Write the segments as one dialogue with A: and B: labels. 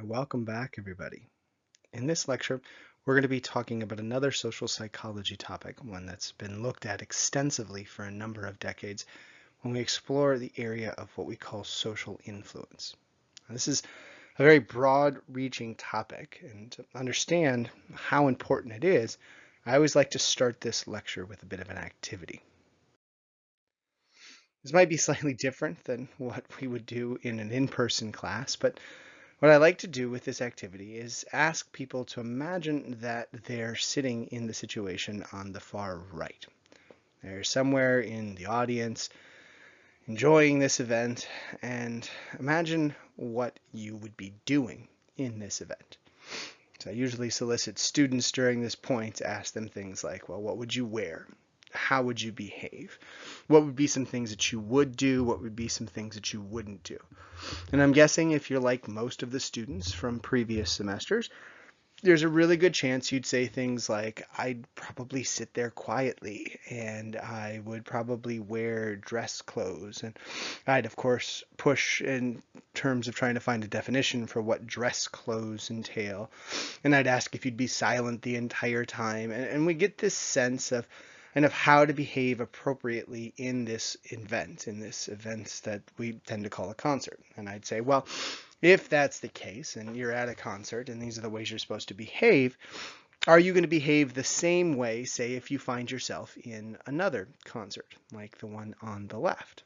A: Welcome back, everybody. In this lecture, we're going to be talking about another social psychology topic, one that's been looked at extensively for a number of decades when we explore the area of what we call social influence. Now, this is a very broad-reaching topic, and to understand how important it is, I always like to start this lecture with a bit of an activity. This might be slightly different than what we would do in an in-person class, but what I like to do with this activity is ask people to imagine that they're sitting in the situation on the far right. They're somewhere in the audience enjoying this event, and imagine what you would be doing in this event. So I usually solicit students during this point to ask them things like, well, what would you wear? How would you behave? What would be some things that you would do? What would be some things that you wouldn't do? And I'm guessing if you're like most of the students from previous semesters, there's a really good chance you'd say things like, I'd probably sit there quietly and I would probably wear dress clothes. And I'd, of course, push in terms of trying to find a definition for what dress clothes entail. And I'd ask if you'd be silent the entire time. And we get this sense of how to behave appropriately in this event that we tend to call a concert. And I'd say, well, if that's the case and you're at a concert and these are the ways you're supposed to behave, are you going to behave the same way, say, if you find yourself in another concert, like the one on the left?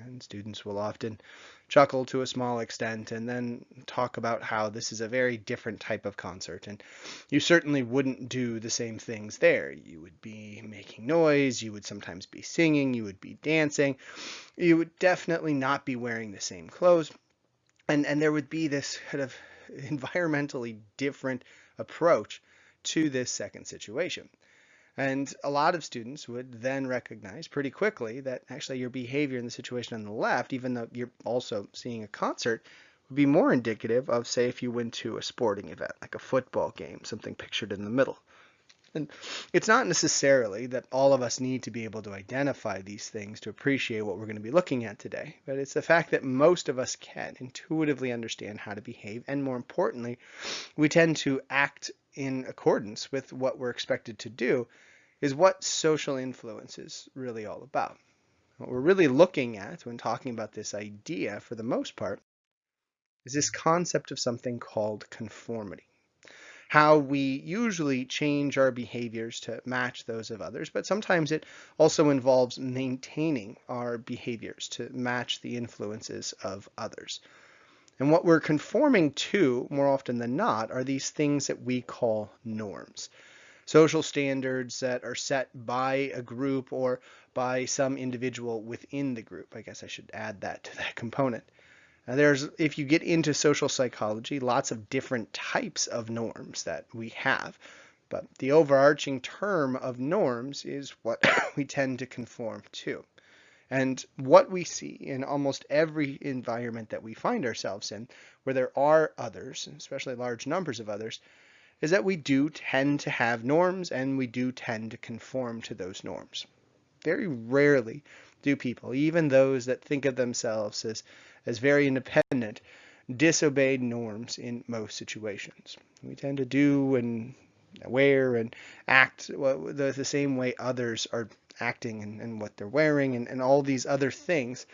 A: And students will often chuckle to a small extent and then talk about how this is a very different type of concert. And you certainly wouldn't do the same things there. You would be making noise, you would sometimes be singing, you would be dancing, you would definitely not be wearing the same clothes. And there would be this kind of environmentally different approach to this second situation. And a lot of students would then recognize pretty quickly that actually your behavior in the situation on the left, even though you're also seeing a concert, would be more indicative of, say, if you went to a sporting event, like a football game, something pictured in the middle. And it's not necessarily that all of us need to be able to identify these things to appreciate what we're going to be looking at today, but it's the fact that most of us can intuitively understand how to behave, and more importantly, we tend to act in accordance with what we're expected to do, is what social influence is really all about. What we're really looking at when talking about this idea, for the most part, is this concept of something called conformity. How we usually change our behaviors to match those of others, but sometimes it also involves maintaining our behaviors to match the influences of others. And what we're conforming to, more often than not, are these things that we call norms. Social standards that are set by a group or by some individual within the group. I guess I should add that to that component. If you get into social psychology, lots of different types of norms that we have. But the overarching term of norms is what we tend to conform to. And what we see in almost every environment that we find ourselves in, where there are others, especially large numbers of others, is that we do tend to have norms and we do tend to conform to those norms. Very rarely do people, even those that think of themselves as very independent, disobey norms in most situations. We tend to do and wear and act the same way others are acting and what they're wearing and all these other things.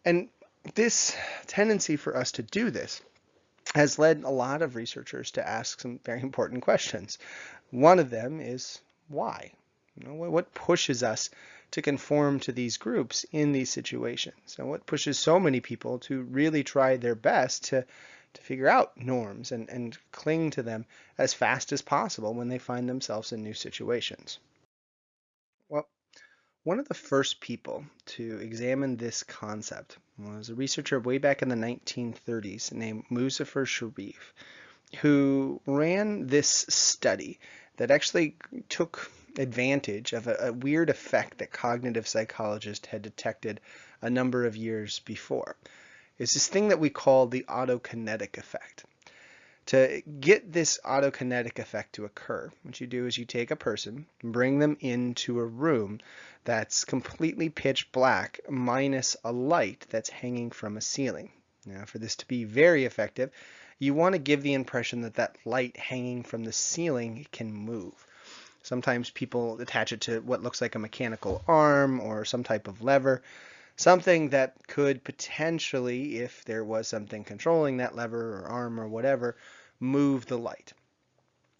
A: And this tendency for us to do this has led a lot of researchers to ask some very important questions. One of them is why? What pushes us to conform to these groups in these situations? And what pushes so many people to really try their best to figure out norms and cling to them as fast as possible when they find themselves in new situations? Well, one of the first people to examine this concept was a researcher way back in the 1930s named Muzafer Sherif, who ran this study that actually took advantage of a weird effect that cognitive psychologists had detected a number of years before. It's this thing that we call the autokinetic effect. To get this autokinetic effect to occur, what you do is you take a person, bring them into a room that's completely pitch black minus a light that's hanging from a ceiling. Now, for this to be very effective, you want to give the impression that that light hanging from the ceiling can move. Sometimes people attach it to what looks like a mechanical arm or some type of lever, something that could potentially, if there was something controlling that lever or arm or whatever, move the light.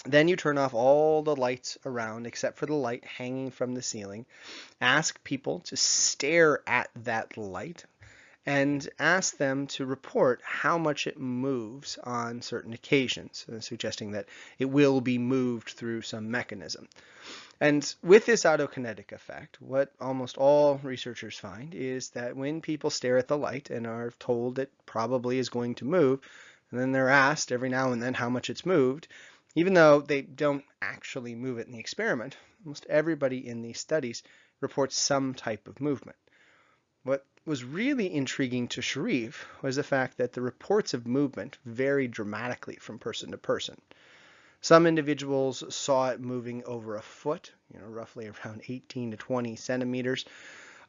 A: Then you turn off all the lights around except for the light hanging from the ceiling. Ask people to stare at that light and ask them to report how much it moves on certain occasions, suggesting that it will be moved through some mechanism. And with this autokinetic effect, what almost all researchers find is that when people stare at the light and are told it probably is going to move, and then they're asked every now and then how much it's moved, even though they don't actually move it in the experiment, almost everybody in these studies reports some type of movement. What was really intriguing to Sharif was the fact that the reports of movement varied dramatically from person to person. Some individuals saw it moving over a foot, roughly around 18 to 20 centimeters.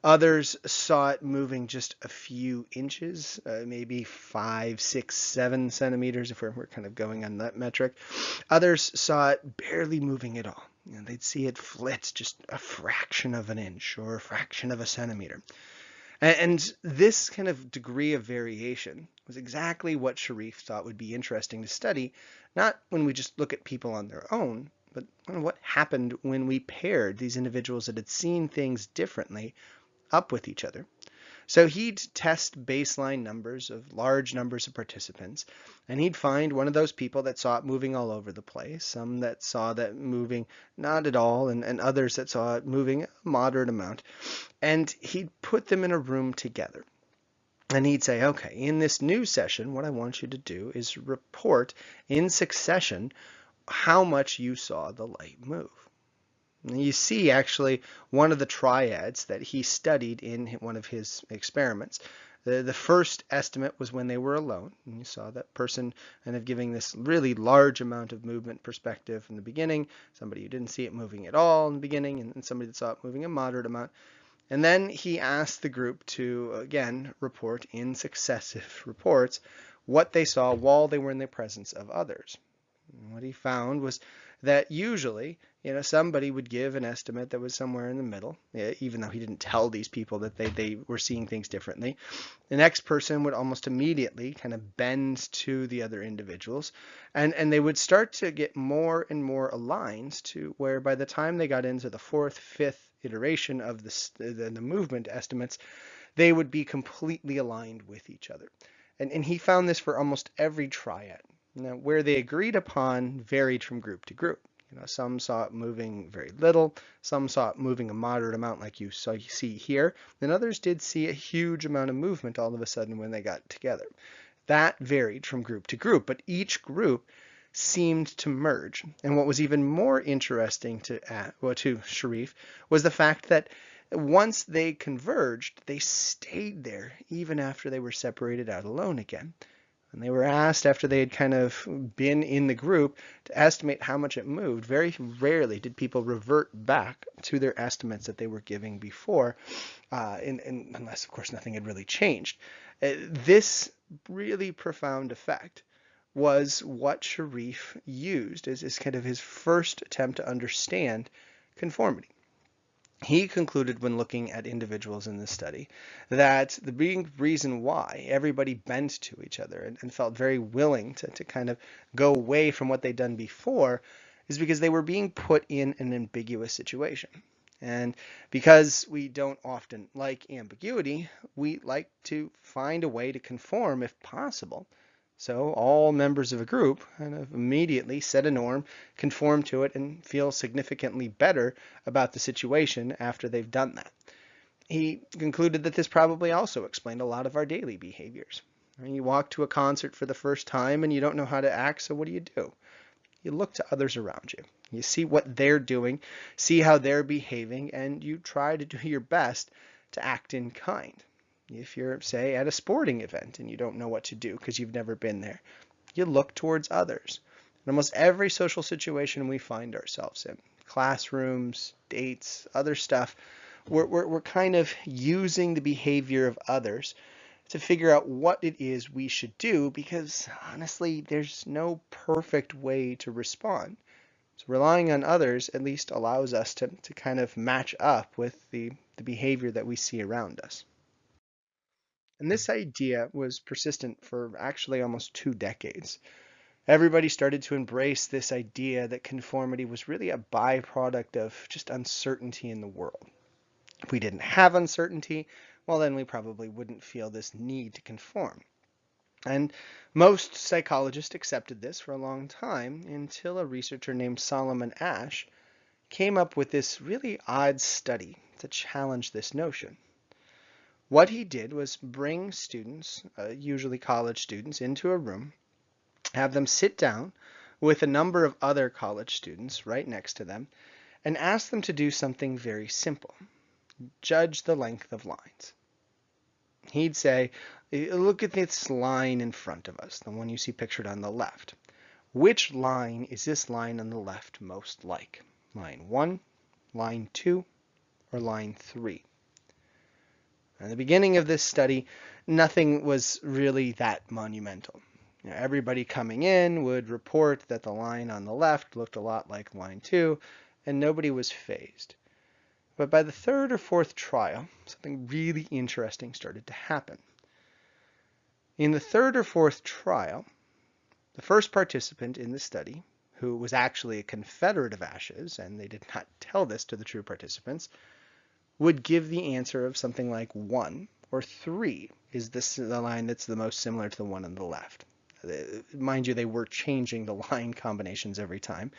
A: Others saw it moving just a few inches, maybe 5, 6, 7 centimeters if we're kind of going on that metric. Others saw it barely moving at all. They'd see it flit just a fraction of an inch or a fraction of a centimeter. And this kind of degree of variation was exactly what Sharif thought would be interesting to study, not when we just look at people on their own, but what happened when we paired these individuals that had seen things differently up with each other. So he'd test baseline numbers of large numbers of participants, and he'd find one of those people that saw it moving all over the place, some that saw that moving not at all, and others that saw it moving a moderate amount. And he'd put them in a room together. And he'd say, okay, in this new session, what I want you to do is report in succession how much you saw the light move. And you see actually one of the triads that he studied in one of his experiments. The first estimate was when they were alone. And you saw that person kind of giving this really large amount of movement perspective in the beginning, somebody who didn't see it moving at all in the beginning, and somebody that saw it moving a moderate amount. And then he asked the group to, again, report in successive reports what they saw while they were in the presence of others. And what he found was that usually, somebody would give an estimate that was somewhere in the middle, even though he didn't tell these people that they were seeing things differently. The next person would almost immediately kind of bend to the other individuals, and they would start to get more and more aligned to where by the time they got into the fourth, fifth iteration of the movement estimates, they would be completely aligned with each other. And he found this for almost every triad. Now, where they agreed upon varied from group to group. Some saw it moving very little, some saw it moving a moderate amount like you see here, and others did see a huge amount of movement all of a sudden when they got together. That varied from group to group, but each group seemed to merge. And what was even more interesting to Sharif was the fact that once they converged, they stayed there even after they were separated out alone again. And they were asked after they had kind of been in the group to estimate how much it moved. Very rarely did people revert back to their estimates that they were giving before, unless, of course, nothing had really changed. This really profound effect was what Sharif used as kind of his first attempt to understand conformity. He concluded when looking at individuals in this study that the big reason why everybody bent to each other and felt very willing to kind of go away from what they'd done before is because they were being put in an ambiguous situation. And because we don't often like ambiguity, we like to find a way to conform if possible. So all members of a group kind of immediately set a norm, conform to it, and feel significantly better about the situation after they've done that. He concluded that this probably also explained a lot of our daily behaviors. You walk to a concert for the first time and you don't know how to act, so what do? You look to others around you. You see what they're doing, see how they're behaving, and you try to do your best to act in kind. If you're, say, at a sporting event and you don't know what to do because you've never been there, you look towards others. In almost every social situation we find ourselves in, classrooms, dates, other stuff, we're kind of using the behavior of others to figure out what it is we should do, because honestly, there's no perfect way to respond. So relying on others at least allows us to kind of match up with the behavior that we see around us. And this idea was persistent for actually almost 2 decades. Everybody started to embrace this idea that conformity was really a byproduct of just uncertainty in the world. If we didn't have uncertainty, well, then we probably wouldn't feel this need to conform. And most psychologists accepted this for a long time until a researcher named Solomon Asch came up with this really odd study to challenge this notion. What he did was bring students, usually college students, into a room, have them sit down with a number of other college students right next to them, and ask them to do something very simple. Judge the length of lines. He'd say, look at this line in front of us, the one you see pictured on the left. Which line is this line on the left most like? Line 1, line 2, or line 3? At the beginning of this study, nothing was really that monumental. Everybody coming in would report that the line on the left looked a lot like line 2, and nobody was fazed. But by the third or fourth trial, something really interesting started to happen. In the third or fourth trial, the first participant in the study, who was actually a confederate of Asch's, and they did not tell this to the true participants, would give the answer of something like 1 or 3 is the line that's the most similar to the one on the left. Mind you, they were changing the line combinations every time,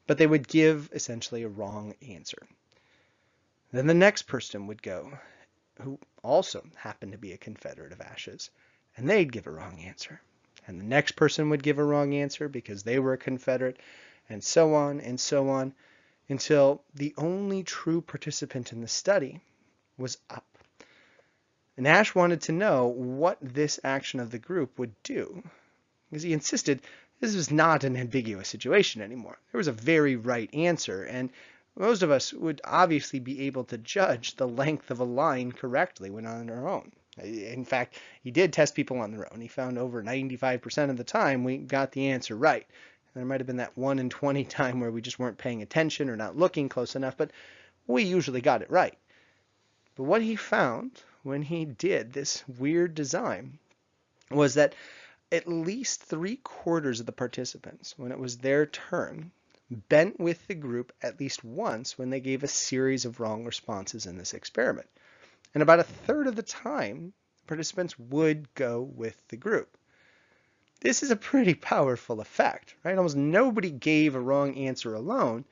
A: but they would give essentially a wrong answer. Then the next person would go, who also happened to be a confederate of Asch's, and they'd give a wrong answer. And the next person would give a wrong answer because they were a confederate, and so on, until the only true participant in the study was up. And Asch wanted to know what this action of the group would do, because he insisted this was not an ambiguous situation anymore. There was a very right answer, and most of us would obviously be able to judge the length of a line correctly when on our own. In fact, he did test people on their own. He found over 95% of the time we got the answer right. There might have been that 1 in 20 time where we just weren't paying attention or not looking close enough, but we usually got it right. But what he found when he did this weird design was that at least 3/4 of the participants, when it was their turn, bent with the group at least once when they gave a series of wrong responses in this experiment. And about 1/3 of the time, participants would go with the group. This is a pretty powerful effect, right? Almost nobody gave a wrong answer alone,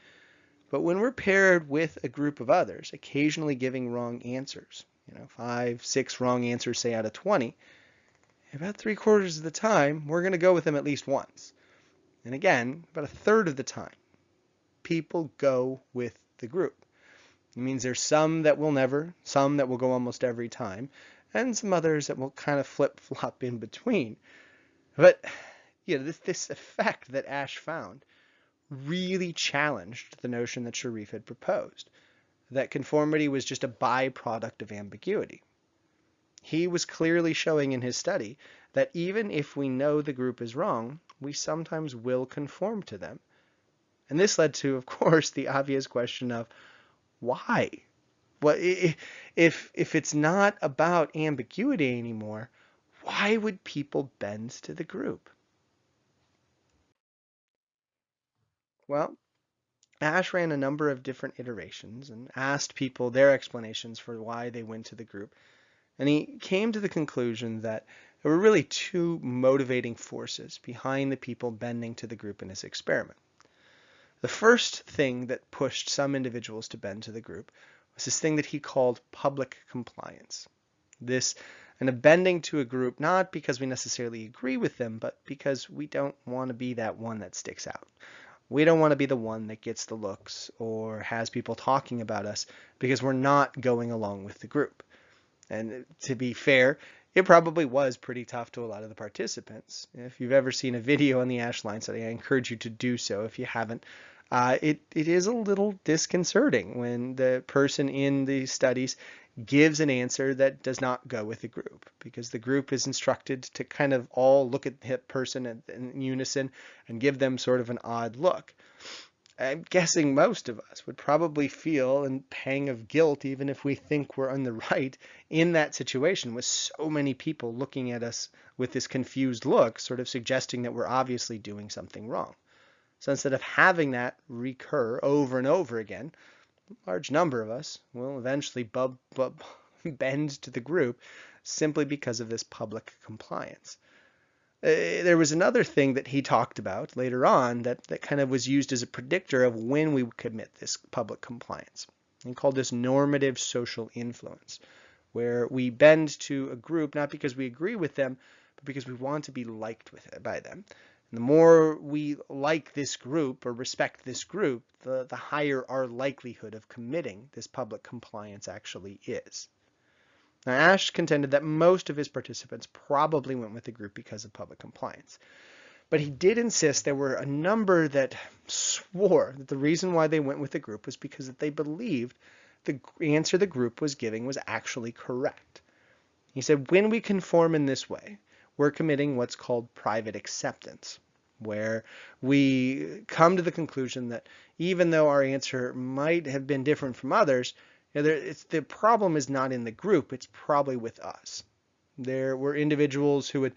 A: but when we're paired with a group of others, occasionally giving wrong answers, 5, 6 wrong answers, say out of 20, about 3/4 of the time, we're going to go with them at least once. And again, about 1/3 of the time, people go with the group. It means there's some that will never, some that will go almost every time, and some others that will kind of flip-flop in between. But this effect that Asch found really challenged the notion that Sharif had proposed, that conformity was just a byproduct of ambiguity. He was clearly showing in his study that even if we know the group is wrong, we sometimes will conform to them. And this led to, of course, the obvious question of why? Well, if it's not about ambiguity anymore, why would people bend to the group? Well, Asch ran a number of different iterations and asked people their explanations for why they went to the group. And he came to the conclusion that there were really 2 motivating forces behind the people bending to the group in his experiment. The first thing that pushed some individuals to bend to the group was this thing that he called public compliance. This and a bending to a group not because we necessarily agree with them, but because we don't want to be that one that sticks out. We don't want to be the one that gets the looks or has people talking about us because we're not going along with the group. And to be fair, it probably was pretty tough to a lot of the participants. If you've ever seen a video on the Asch line study, I encourage you to do so if you haven't. It is a little disconcerting when the person in the studies gives an answer that does not go with the group, because the group is instructed to kind of all look at the person in unison and give them sort of an odd look. I'm guessing most of us would probably feel a pang of guilt, even if we think we're on the right, in that situation with so many people looking at us with this confused look, sort of suggesting that we're obviously doing something wrong. So instead of having that recur over and over again, a large number of us will eventually bend to the group simply because of this public compliance. There was another thing that he talked about later on that kind of was used as a predictor of when we would commit this public compliance. He called this normative social influence, where we bend to a group not because we agree with them, but because we want to be liked by them. And the more we like this group or respect this group, the higher our likelihood of committing this public compliance actually is. Now, Ash contended that most of his participants probably went with the group because of public compliance. But he did insist there were a number that swore that the reason why they went with the group was because they believed the answer the group was giving was actually correct. He said, when we conform in this way, we're committing what's called private acceptance, where we come to the conclusion that even though our answer might have been different from others, the problem is not in the group, it's probably with us. There were individuals who would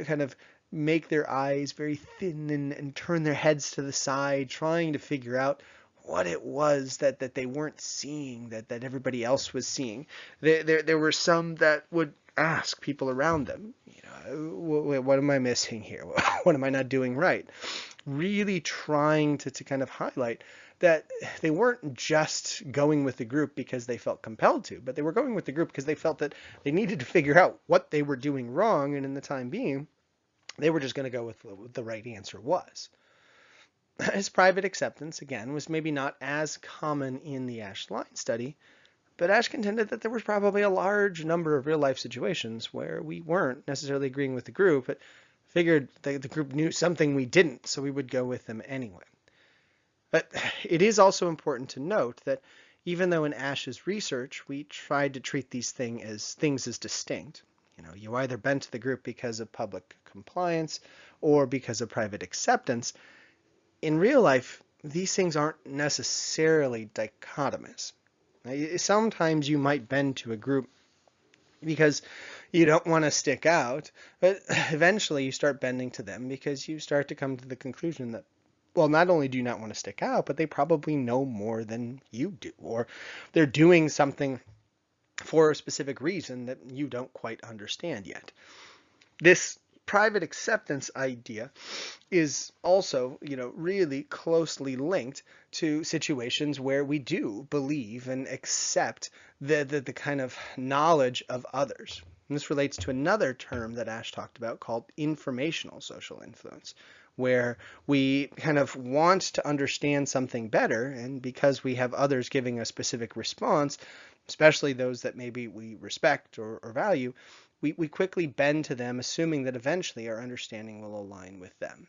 A: kind of make their eyes very thin and turn their heads to the side, trying to figure out what it was that they weren't seeing, that everybody else was seeing. There were some that would ask people around them, what am I missing here? What am I not doing right? Really trying to kind of highlight that they weren't just going with the group because they felt compelled to, but they were going with the group because they felt that they needed to figure out what they were doing wrong, and in the time being, they were just going to go with what the right answer was. His private acceptance, again, was maybe not as common in the Ash line study, but Ash contended that there was probably a large number of real-life situations where we weren't necessarily agreeing with the group, but figured the group knew something we didn't, so we would go with them anyway. But it is also important to note that even though in Ash's research we tried to treat these things as distinct, you either bent to the group because of public compliance or because of private acceptance, in real life these things aren't necessarily dichotomous. Sometimes you might bend to a group because you don't want to stick out, but eventually you start bending to them because you start to come to the conclusion that, well, not only do you not want to stick out, but they probably know more than you do, or they're doing something for a specific reason that you don't quite understand yet. This private acceptance idea is also, really closely linked to situations where we do believe and accept the kind of knowledge of others. And this relates to another term that Ash talked about called informational social influence, where we kind of want to understand something better, and because we have others giving a specific response, especially those that maybe we respect or value, we quickly bend to them, assuming that eventually our understanding will align with them.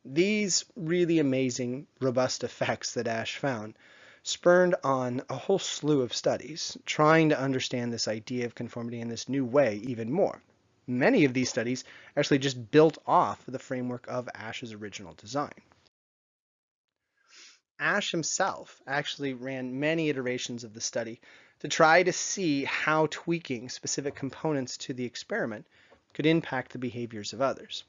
A: These really amazing, robust effects that Ash found spurred on a whole slew of studies trying to understand this idea of conformity in this new way even more. Many of these studies actually just built off the framework of Ash's original design. Ash himself actually ran many iterations of the study to try to see how tweaking specific components to the experiment could impact the behaviors of others.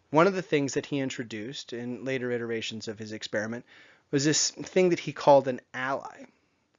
A: One of the things that he introduced in later iterations of his experiment was this thing that he called an ally.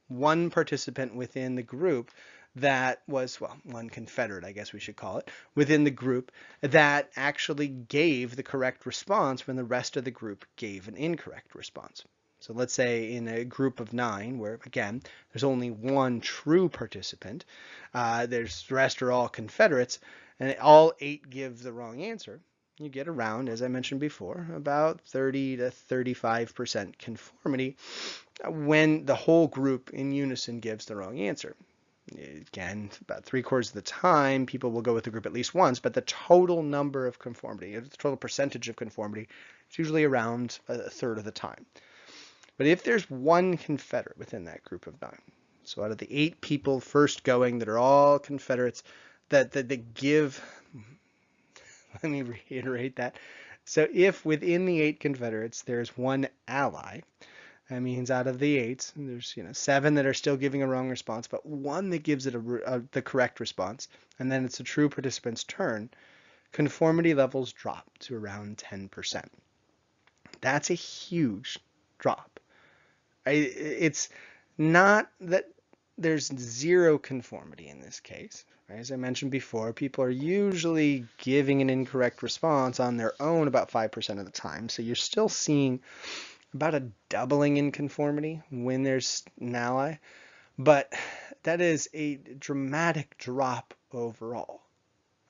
A: One participant within the group that was, one confederate, I guess we should call it, within the group that actually gave the correct response when the rest of the group gave an incorrect response. So let's say in a group of 9, where again, there's only one true participant, the rest are all confederates, and all 8 give the wrong answer, you get around, as I mentioned before, about 30 to 35% conformity when the whole group in unison gives the wrong answer. Again, about 3/4 of the time, people will go with the group at least once, but the total number of conformity, the total percentage of conformity, is usually around 1/3 of the time. But if there's one confederate within that group of 9, So out of the 8 people first going that are all Confederates that give, let me reiterate that. So if within the 8 Confederates there's one ally, that means out of the 8, there's 7 that are still giving a wrong response, but one that gives it the correct response, and then it's a true participant's turn, conformity levels drop to around 10%. That's a huge drop. It's not that there's zero conformity in this case. Right? As I mentioned before, people are usually giving an incorrect response on their own about 5% of the time. So you're still seeing about a doubling in conformity when there's an ally, but that is a dramatic drop overall.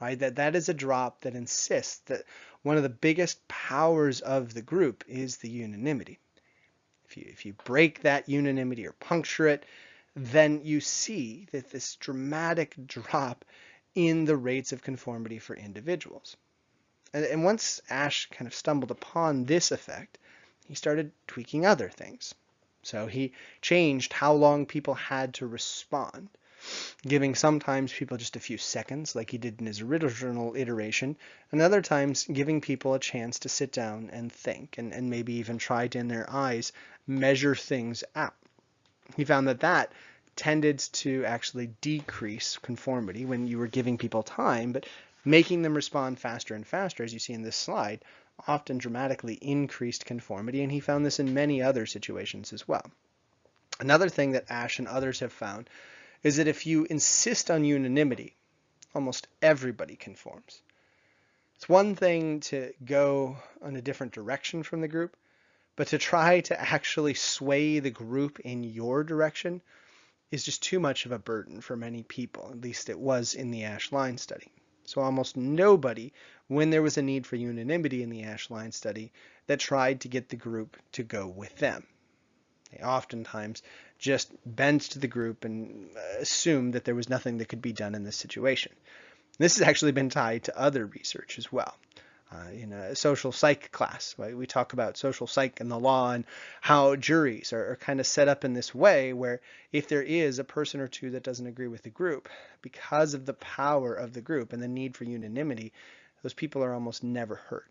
A: Right? That is a drop that insists that one of the biggest powers of the group is the unanimity. If you break that unanimity or puncture it, then you see that this dramatic drop in the rates of conformity for individuals. And once Ash kind of stumbled upon this effect, he started tweaking other things. So he changed how long people had to respond, giving sometimes people just a few seconds, like he did in his original iteration, and other times giving people a chance to sit down and think, and maybe even try to, in their eyes, measure things out. He found that tended to actually decrease conformity when you were giving people time, but making them respond faster and faster, as you see in this slide, often dramatically increased conformity, and he found this in many other situations as well. Another thing that Ash and others have found is that if you insist on unanimity, almost everybody conforms. It's one thing to go in a different direction from the group, but to try to actually sway the group in your direction is just too much of a burden for many people. At least it was in the Ash-Line study. So almost nobody, when there was a need for unanimity in the Ash-Line study, that tried to get the group to go with them. They oftentimes just bent to the group and assumed that there was nothing that could be done in this situation. This has actually been tied to other research as well. In a social psych class, right? We talk about social psych and the law and how juries are kind of set up in this way where if there is a person or two that doesn't agree with the group, because of the power of the group and the need for unanimity, those people are almost never heard.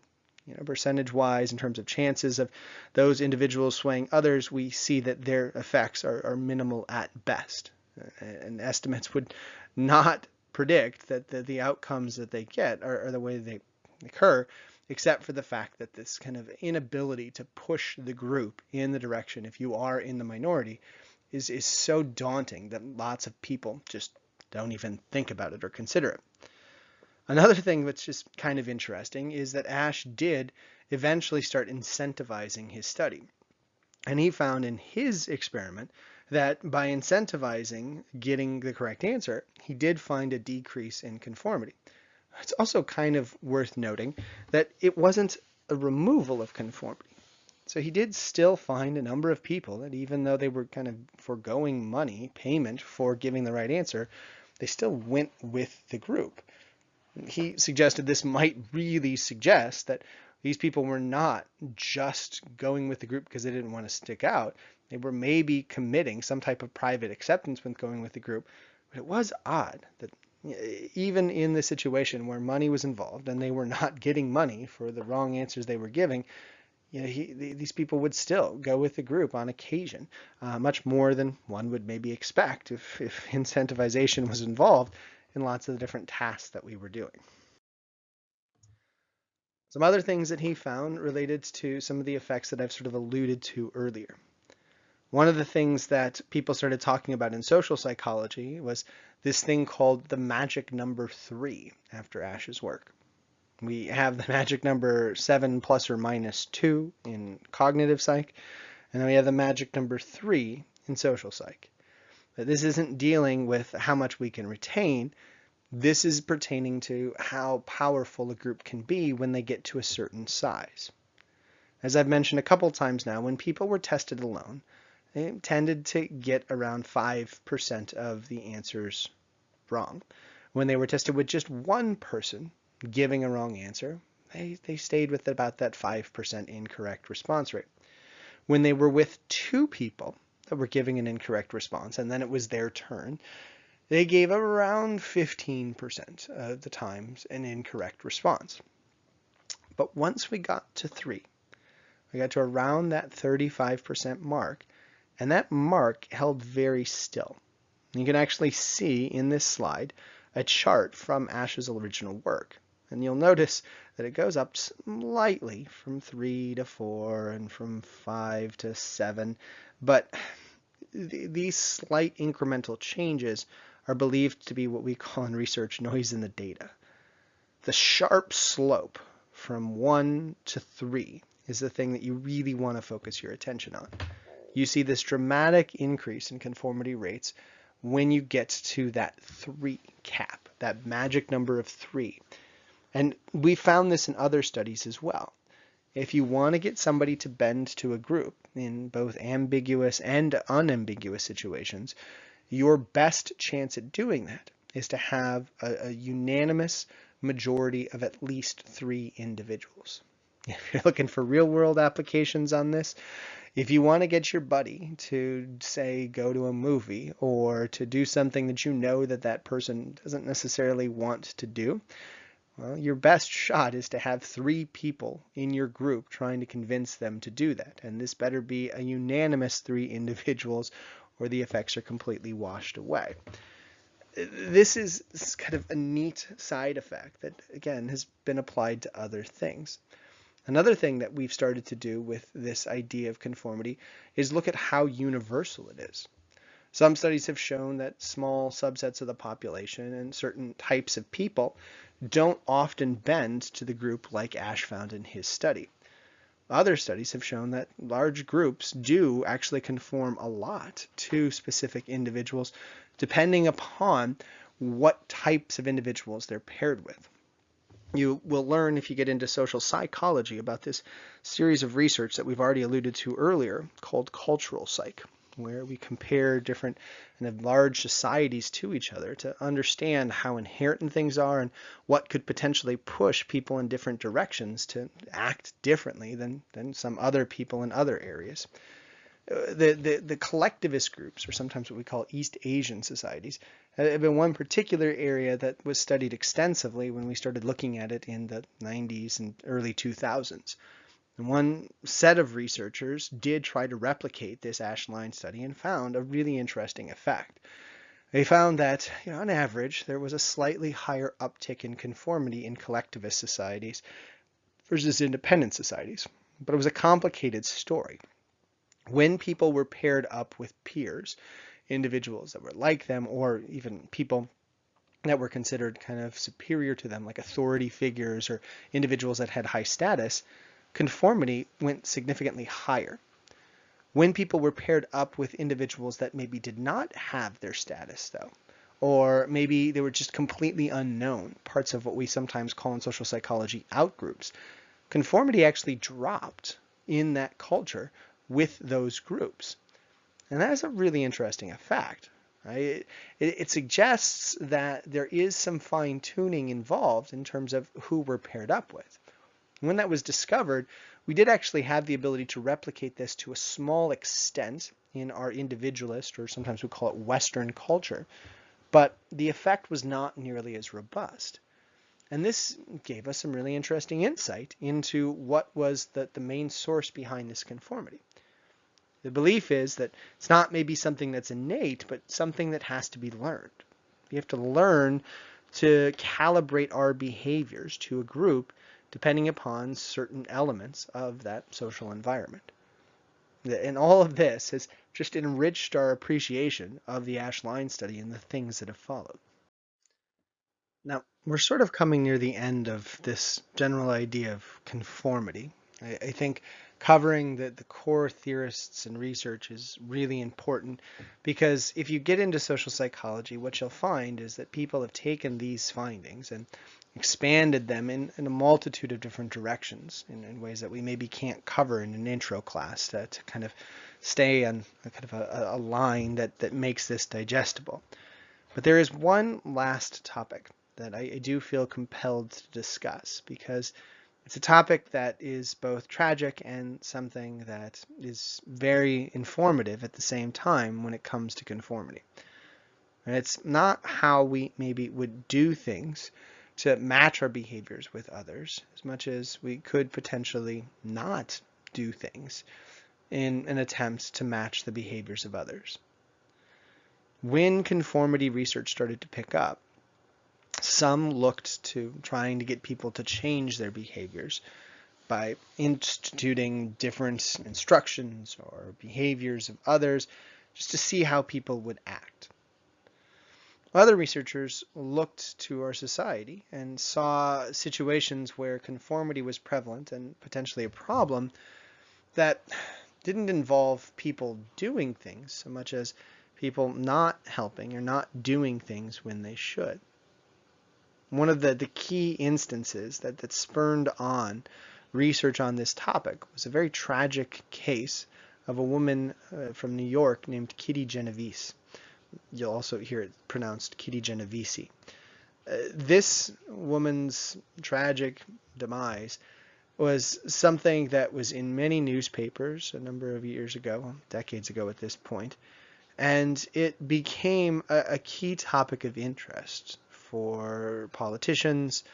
A: Percentage-wise, in terms of chances of those individuals swaying others, we see that their effects are minimal at best. And estimates would not predict that the outcomes that they get are the way they occur, except for the fact that this kind of inability to push the group in the direction, if you are in the minority, is so daunting that lots of people just don't even think about it or consider it. Another thing that's just kind of interesting is that Ash did eventually start incentivizing his study. And he found in his experiment that by incentivizing getting the correct answer, he did find a decrease in conformity. It's also kind of worth noting that it wasn't a removal of conformity. So he did still find a number of people that even though they were kind of foregoing payment for giving the right answer, they still went with the group. He suggested this might really suggest that these people were not just going with the group because they didn't want to stick out. They were maybe committing some type of private acceptance when going with the group. But it was odd that even in the situation where money was involved and they were not getting money for the wrong answers they were giving, these people would still go with the group on occasion, much more than one would maybe expect if incentivization was involved in lots of the different tasks that we were doing. Some other things that he found related to some of the effects that I've sort of alluded to earlier. One of the things that people started talking about in social psychology was this thing called the magic number 3 after Ash's work. We have the magic number 7 plus or minus 2 in cognitive psych, and then we have the magic number 3 in social psych. But this isn't dealing with how much we can retain. This is pertaining to how powerful a group can be when they get to a certain size. As I've mentioned a couple times now, when people were tested alone, they tended to get around 5% of the answers wrong. When they were tested with just one person giving a wrong answer, they stayed with about that 5% incorrect response rate. When they were with 2 people that were giving an incorrect response, and then it was their turn, they gave around 15% of the times an incorrect response. But once we got to 3, we got to around that 35% mark, and that mark held very still. You can actually see in this slide a chart from Ash's original work. And you'll notice that it goes up slightly from 3 to 4 and from 5 to 7. But these slight incremental changes are believed to be what we call in research noise in the data. The sharp slope from 1 to 3 is the thing that you really want to focus your attention on. You see this dramatic increase in conformity rates when you get to that 3 cap, that magic number of 3. And we found this in other studies as well. If you want to get somebody to bend to a group in both ambiguous and unambiguous situations, your best chance at doing that is to have a unanimous majority of at least 3 individuals. If you're looking for real-world applications on this, if you want to get your buddy to, say, go to a movie or to do something that you know that that person doesn't necessarily want to do, well, your best shot is to have 3 people in your group trying to convince them to do that. And this better be a unanimous 3 individuals or the effects are completely washed away. This is kind of a neat side effect that, again, has been applied to other things. Another thing that we've started to do with this idea of conformity is look at how universal it is. Some studies have shown that small subsets of the population and certain types of people don't often bend to the group like Ash found in his study. Other studies have shown that large groups do actually conform a lot to specific individuals depending upon what types of individuals they're paired with. You will learn if you get into social psychology about this series of research that we've already alluded to earlier called cultural psych, where we compare different and large societies to each other to understand how inherent things are and what could potentially push people in different directions to act differently than some other people in other areas. The collectivist groups, or sometimes what we call East Asian societies, have been one particular area that was studied extensively when we started looking at it in the 90s and early 2000s. And one set of researchers did try to replicate this Ash-Line study and found a really interesting effect. They found that, on average, there was a slightly higher uptick in conformity in collectivist societies versus independent societies. But it was a complicated story. When people were paired up with peers, individuals that were like them, or even people that were considered kind of superior to them, like authority figures or individuals that had high status, conformity went significantly higher. When people were paired up with individuals that maybe did not have their status, though, or maybe they were just completely unknown, parts of what we sometimes call in social psychology outgroups, conformity actually dropped in that culture with those groups. And that is a really interesting effect. Right? It suggests that there is some fine-tuning involved in terms of who we're paired up with. When that was discovered, we did actually have the ability to replicate this to a small extent in our individualist, or sometimes we call it Western culture, but the effect was not nearly as robust. And this gave us some really interesting insight into what was the main source behind this conformity. The belief is that it's not maybe something that's innate, but something that has to be learned. We have to learn to calibrate our behaviors to a group depending upon certain elements of that social environment. And all of this has just enriched our appreciation of the Ash-Line study and the things that have followed. Now, we're sort of coming near the end of this general idea of conformity. I think covering the core theorists and research is really important, because if you get into social psychology, what you'll find is that people have taken these findings and expanded them in a multitude of different directions in ways that we maybe can't cover in an intro class to kind of stay on a kind of a line that makes this digestible. But there is one last topic that I do feel compelled to discuss, because It's a topic that is both tragic and something that is very informative at the same time when it comes to conformity. And it's not how we maybe would do things to match our behaviors with others, as much as we could potentially not do things in an attempt to match the behaviors of others. When conformity research started to pick up, some looked to trying to get people to change their behaviors by instituting different instructions or behaviors of others just to see how people would act. Other researchers looked to our society and saw situations where conformity was prevalent and potentially a problem that didn't involve people doing things so much as people not helping or not doing things when they should. One of the key instances that spurred on research on this topic was a very tragic case of a woman from New York named Kitty Genovese. You'll also hear it pronounced Kitty Genovese. This woman's tragic demise was something that was in many newspapers a number of years ago, decades ago at this point, and it became a key topic of interest for politicians,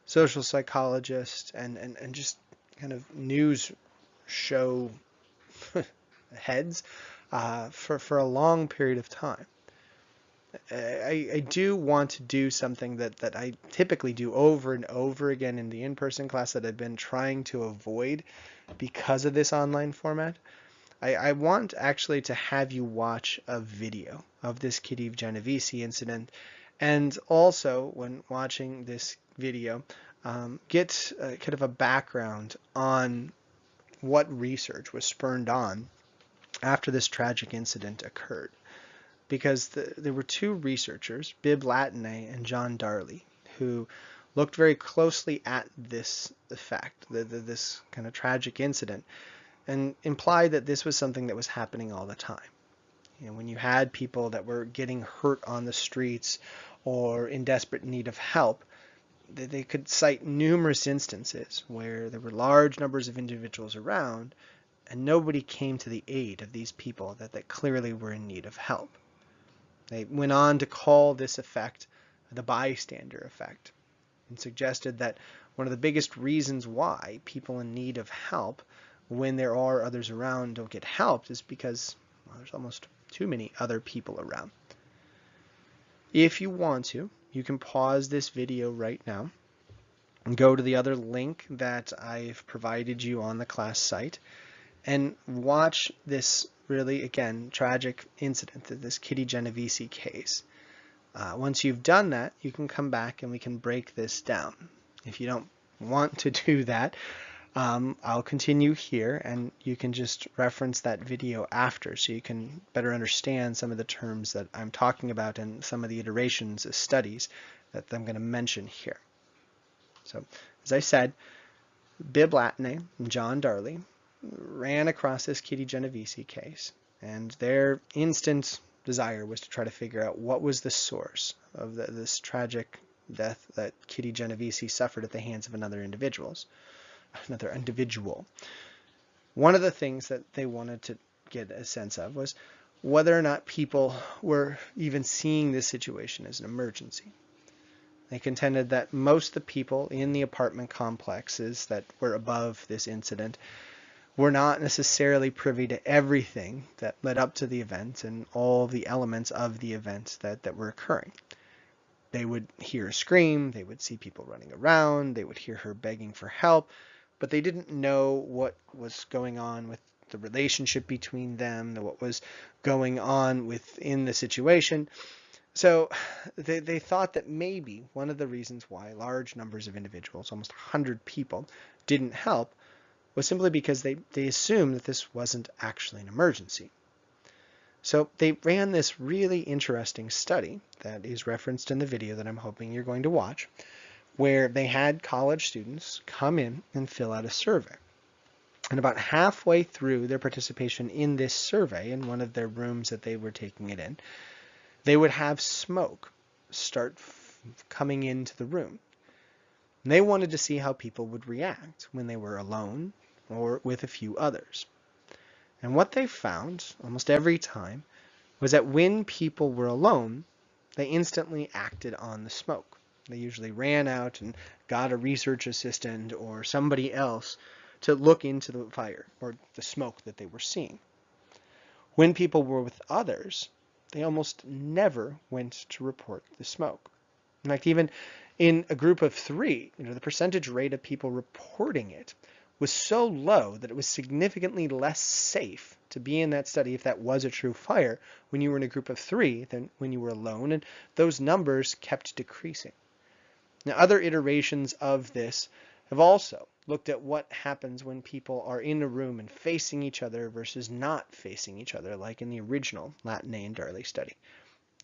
A: social psychologists, and just kind of news show heads for a long period of time. I do want to do something that I typically do over and over again in the in-person class that I've been trying to avoid because of this online format. I want actually to have you watch a video of this Kitty Genovese incident, and also when watching this video, get kind of a background on what research was spurred on after this tragic incident occurred. Because there were two researchers, Bibb Latané and John Darley, who looked very closely at this fact, this kind of tragic incident, and implied that this was something that was happening all the time. You know, when you had people that were getting hurt on the streets or in desperate need of help, they could cite numerous instances where there were large numbers of individuals around and nobody came to the aid of these people that clearly were in need of help. They went on to call this effect the bystander effect and suggested that one of the biggest reasons why people in need of help when there are others around don't get helped is because there's almost too many other people around. If you want to, you can pause this video right now and go to the other link that I've provided you on the class site and watch this really, again, tragic incident, this Kitty Genovese case. Once you've done that, you can come back and we can break this down. If you don't want to do that, I'll continue here and you can just reference that video after so you can better understand some of the terms that I'm talking about and some of the iterations of studies that I'm going to mention here. So, as I said, Bibb Latané and John Darley ran across this Kitty Genovese case, and their instant desire was to try to figure out what was the source of this tragic death that Kitty Genovese suffered at the hands of another individual. One of the things that they wanted to get a sense of was whether or not people were even seeing this situation as an emergency. They contended that most of the people in the apartment complexes that were above this incident were not necessarily privy to everything that led up to the event and all the elements of the event that were occurring. They would hear a scream, they would see people running around, they would hear her begging for help, but they didn't know what was going on with the relationship between them, what was going on within the situation. So they thought that maybe one of the reasons why large numbers of individuals, almost 100 people, didn't help was simply because they assumed that this wasn't actually an emergency. So they ran this really interesting study that is referenced in the video that I'm hoping you're going to watch, where they had college students come in and fill out a survey. And about halfway through their participation in this survey, in one of their rooms that they were taking it in, they would have smoke start coming into the room. And they wanted to see how people would react when they were alone or with a few others. And what they found almost every time was that when people were alone, they instantly acted on the smoke. They usually ran out and got a research assistant or somebody else to look into the fire or the smoke that they were seeing. When people were with others, they almost never went to report the smoke. In fact, even in a group of 3, the percentage rate of people reporting it was so low that it was significantly less safe to be in that study if that was a true fire when you were in a group of 3 than when you were alone, and those numbers kept decreasing. Now, other iterations of this have also looked at what happens when people are in a room and facing each other versus not facing each other, like in the original Latine and Darley study.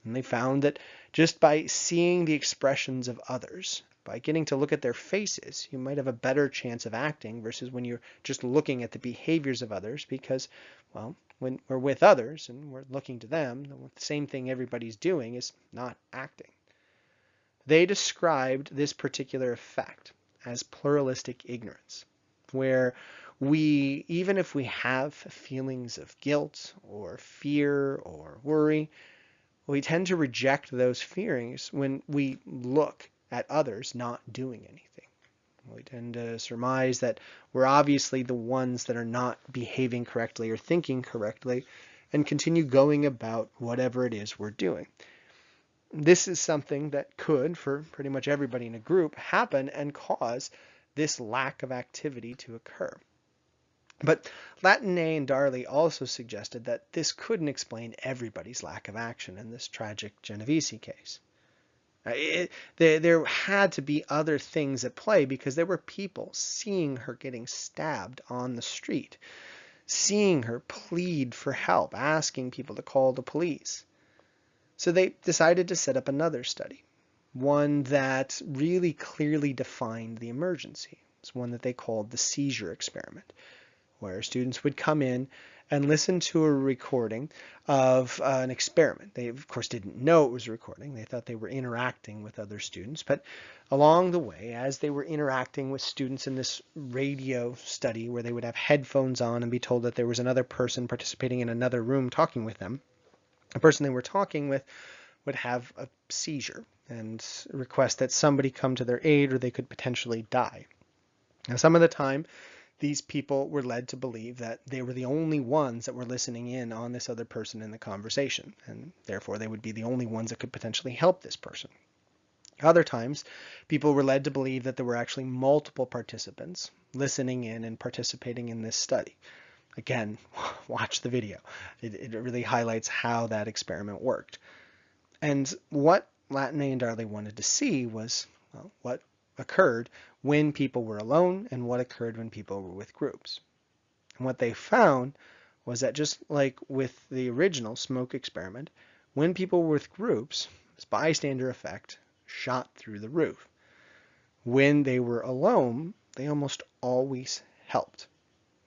A: And they found that just by seeing the expressions of others, by getting to look at their faces, you might have a better chance of acting versus when you're just looking at the behaviors of others because, well, when we're with others and we're looking to them, the same thing everybody's doing is not acting. They described this particular effect as pluralistic ignorance, where we, even if we have feelings of guilt or fear or worry, we tend to reject those feelings when we look at others not doing anything. We tend to surmise that we're obviously the ones that are not behaving correctly or thinking correctly and continue going about whatever it is we're doing. This is something that could, for pretty much everybody in a group, happen and cause this lack of activity to occur. But Latine and Darley also suggested that this couldn't explain everybody's lack of action in this tragic Genovese case. There had to be other things at play because there were people seeing her getting stabbed on the street, seeing her plead for help, asking people to call the police. So they decided to set up another study, one that really clearly defined the emergency. It's one that they called the seizure experiment, where students would come in and listen to a recording of an experiment. They, of course, didn't know it was a recording. They thought they were interacting with other students. But along the way, as they were interacting with students in this radio study where they would have headphones on and be told that there was another person participating in another room talking with them, the person they were talking with would have a seizure and request that somebody come to their aid or they could potentially die. Now, some of the time, these people were led to believe that they were the only ones that were listening in on this other person in the conversation, and therefore they would be the only ones that could potentially help this person. Other times, people were led to believe that there were actually multiple participants listening in and participating in this study. Again, watch the video. It really highlights how that experiment worked. And what Latine and Darley wanted to see was, well, what occurred when people were alone and what occurred when people were with groups. And what they found was that just like with the original smoke experiment, when people were with groups, this bystander effect shot through the roof. When they were alone, they almost always helped.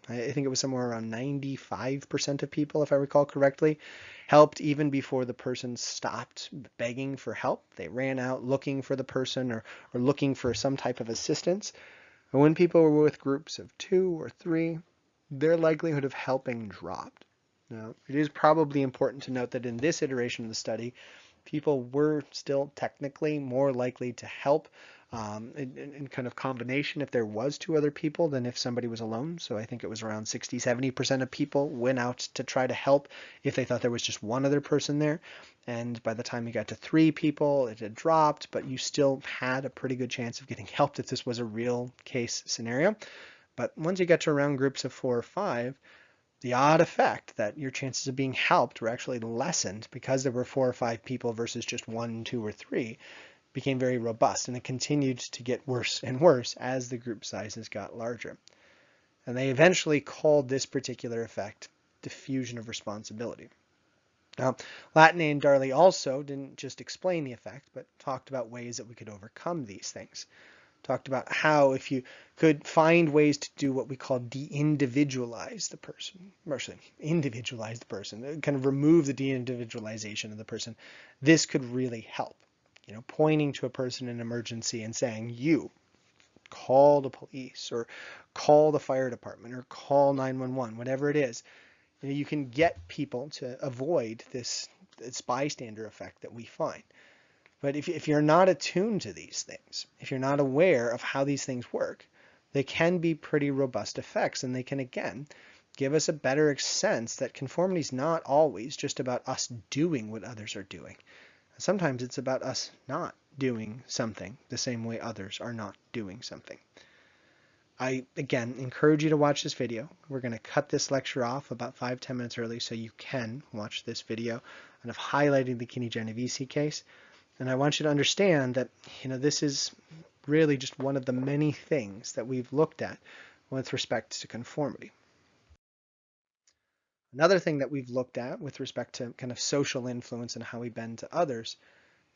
A: I think it was somewhere around 95% of people, if I recall correctly, helped even before the person stopped begging for help. They ran out looking for the person or looking for some type of assistance. And when people were with groups of 2 or 3, their likelihood of helping dropped. Now, it is probably important to note that in this iteration of the study, people were still technically more likely to help in kind of combination if there was 2 other people than if somebody was alone. So I think it was around 60-70% of people went out to try to help if they thought there was just 1 other person there. And by the time you got to 3 people, it had dropped, but you still had a pretty good chance of getting helped if this was a real case scenario. But once you get to around groups of 4 or 5, the odd effect that your chances of being helped were actually lessened because there were 4 or 5 people versus just 1, 2, or 3 became very robust, and it continued to get worse and worse as the group sizes got larger. And they eventually called this particular effect diffusion of responsibility. Now, Latine and Darley also didn't just explain the effect, but talked about ways that we could overcome these things. Talked about how if you could find ways to do what we call de-individualize the person, or individualize the person, kind of remove the de-individualization of the person, this could really help. Pointing to a person in an emergency and saying, you, call the police or call the fire department or call 911, whatever it is. You can get people to avoid this bystander effect that we find. But if you're not attuned to these things, if you're not aware of how these things work, they can be pretty robust effects, and they can, again, give us a better sense that conformity is not always just about us doing what others are doing. Sometimes it's about us not doing something the same way others are not doing something. I, again, encourage you to watch this video. We're going to cut this lecture off about 5-10 minutes early so you can watch this video and of highlighting the Kini Genovese case. And I want you to understand that, this is really just one of the many things that we've looked at with respect to conformity. Another thing that we've looked at with respect to kind of social influence and how we bend to others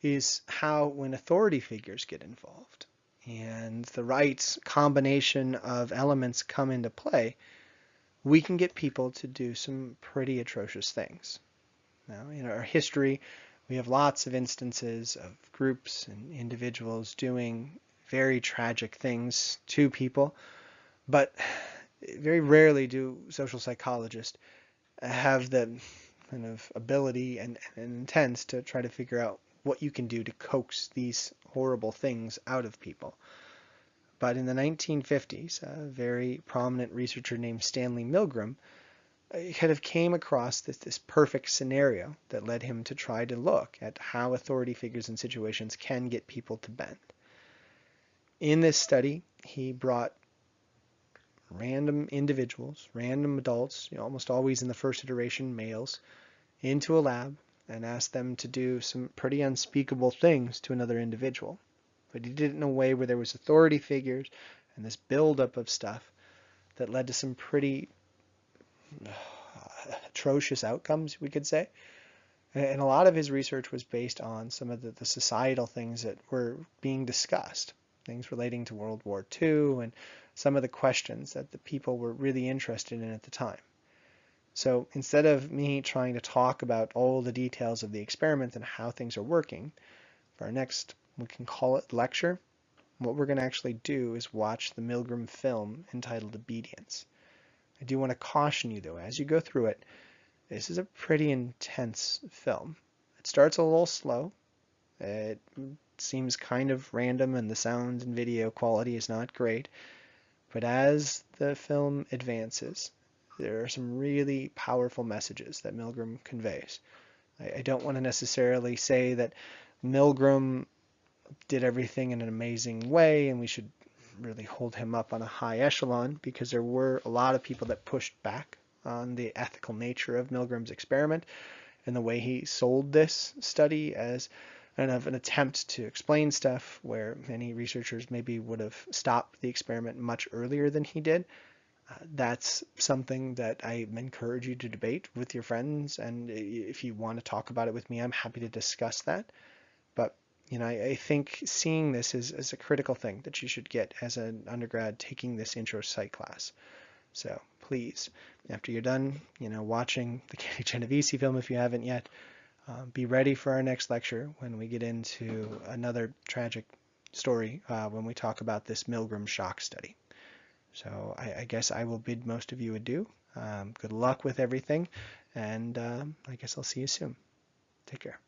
A: is how when authority figures get involved and the right combination of elements come into play, we can get people to do some pretty atrocious things. Now, in our history, we have lots of instances of groups and individuals doing very tragic things to people, but very rarely do social psychologists have the kind of ability and intent to try to figure out what you can do to coax these horrible things out of people. But in the 1950s, a very prominent researcher named Stanley Milgram kind of came across this perfect scenario that led him to try to look at how authority figures and situations can get people to bend. In this study, he brought random individuals, random adults, almost always in the first iteration males, into a lab and asked them to do some pretty unspeakable things to another individual. But he did it in a way where there was authority figures and this buildup of stuff that led to some pretty atrocious outcomes, we could say. And a lot of his research was based on some of the societal things that were being discussed, things relating to World War II and some of the questions that the people were really interested in at the time. So instead of me trying to talk about all the details of the experiment and how things are working, for our next, we can call it lecture, what we're going to actually do is watch the Milgram film entitled Obedience. I do want to caution you, though, as you go through it, this is a pretty intense film. It starts a little slow. It seems kind of random, and the sound and video quality is not great. But as the film advances, there are some really powerful messages that Milgram conveys. I don't want to necessarily say that Milgram did everything in an amazing way and we should really hold him up on a high echelon, because there were a lot of people that pushed back on the ethical nature of Milgram's experiment and the way he sold this study as kind of an attempt to explain stuff where many researchers maybe would have stopped the experiment much earlier than he did. That's something that I encourage you to debate with your friends, and if you want to talk about it with me, I'm happy to discuss that. But I think seeing this is a critical thing that you should get as an undergrad taking this intro psych class. So please, after you're done, watching the Kini Genovese film, if you haven't yet, be ready for our next lecture when we get into another tragic story when we talk about this Milgram shock study. So I guess I will bid most of you adieu. Good luck with everything, and I guess I'll see you soon. Take care.